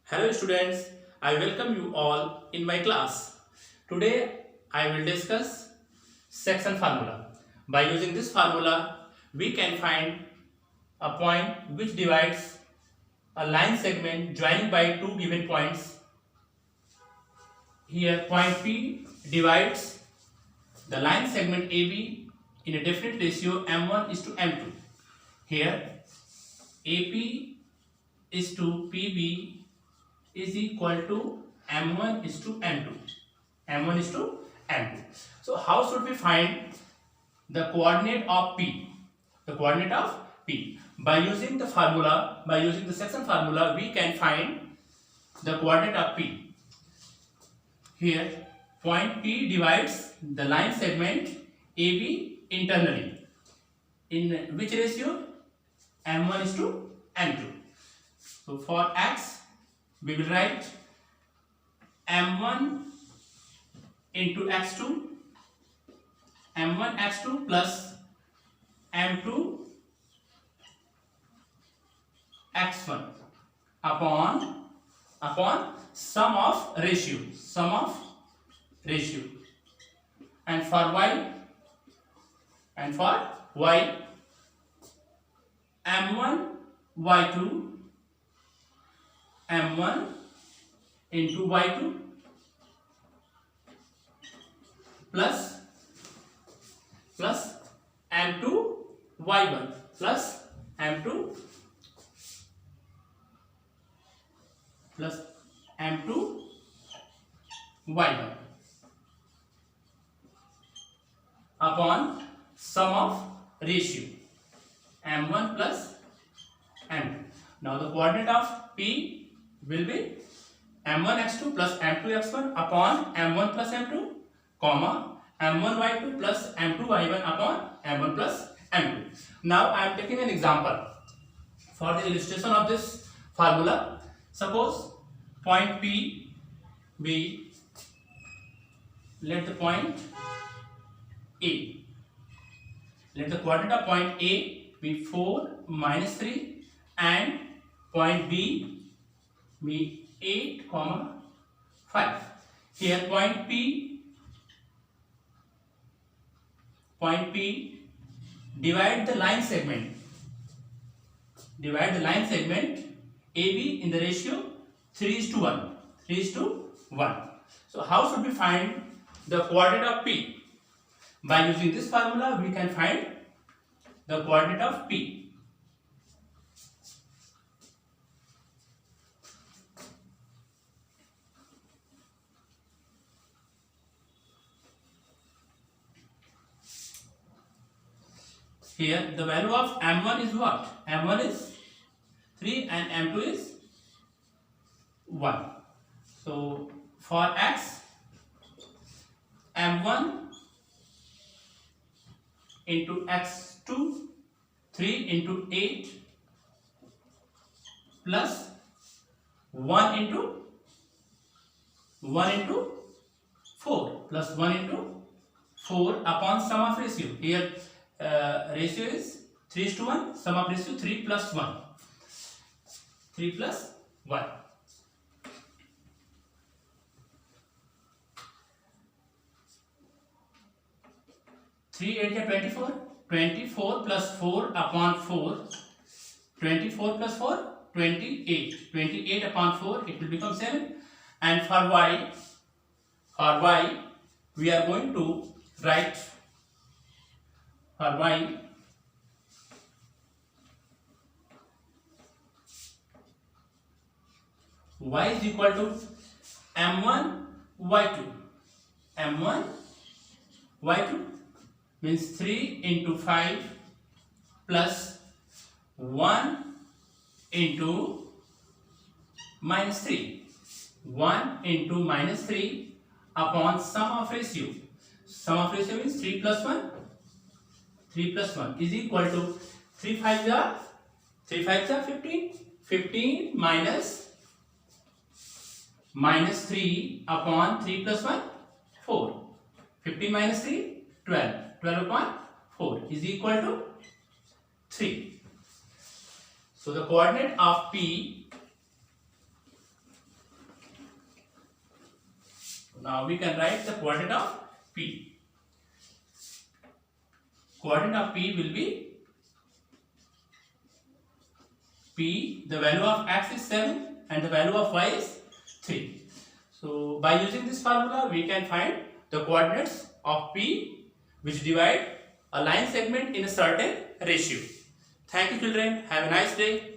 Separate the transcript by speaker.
Speaker 1: Hello students, I welcome you all in my class. Today I will discuss section formula. By using this formula, we can find a point which divides a line segment joined by two given points. Here point P divides the line segment AB in a definite ratio M1 is to M2. Here AP is to PB is equal to M1 is to M2. M1 is to M2. So how should we find the coordinate of P? The coordinate of P. By using the formula, by using the section formula, we can find the coordinate of P. Here, point P divides the line segment AB internally. In which ratio? M1 is to M2. So for X, we will write M1 into X2, M1 X2 plus M2 X1 upon sum of ratio, and for Y M1 Y2 M1 into Y2 plus M2 Y1 plus M2 Y1 upon sum of ratio M1 plus M2. Now the coordinate of P will be M1 X2 plus M2 X1 upon M1 plus M2, comma M1 Y2 plus M2 Y1 upon M1 plus M2. Now I am taking an example for the illustration of this formula. Suppose point P be, let the point A. Let the coordinate of point A be 4, -3 and point B be 8, 5. Here point P divide the line segment AB in the ratio 3:1. So how should we find the coordinate of P? By using this formula, we can find the coordinate of P. Here the value of M1 is what? M1 is 3 and M2 is 1. So for X, M1 into X2, 3 into 8 plus 1 into 4 plus 1 into 4 upon sum of ratio. Here ratio is 3:1, sum of ratio 3 plus 1. 3 plus 1. 3 8 24. 24 plus 4 upon 4. 24 plus 4, 28. 28 upon 4, it will become 7. And for Y, we are going to write for Y is equal to M1 Y2. M1 Y2 means 3 into 5 plus 1 into -3. 1 into -3 upon sum of ratio. Sum of ratio means 3 plus 1. 3 plus 1 is equal to 3 5s are 15. 15 minus 3 upon 3 plus 1, 4. 15 minus 3, 12. 12 upon 4 is equal to 3. So the coordinate of P now we can write the coordinate of P. Coordinate of P will be P, the value of x is 7 and the value of y is 3. So by using this formula we can find the coordinates of P which divide a line segment in a certain ratio. Thank you children. Have a nice day.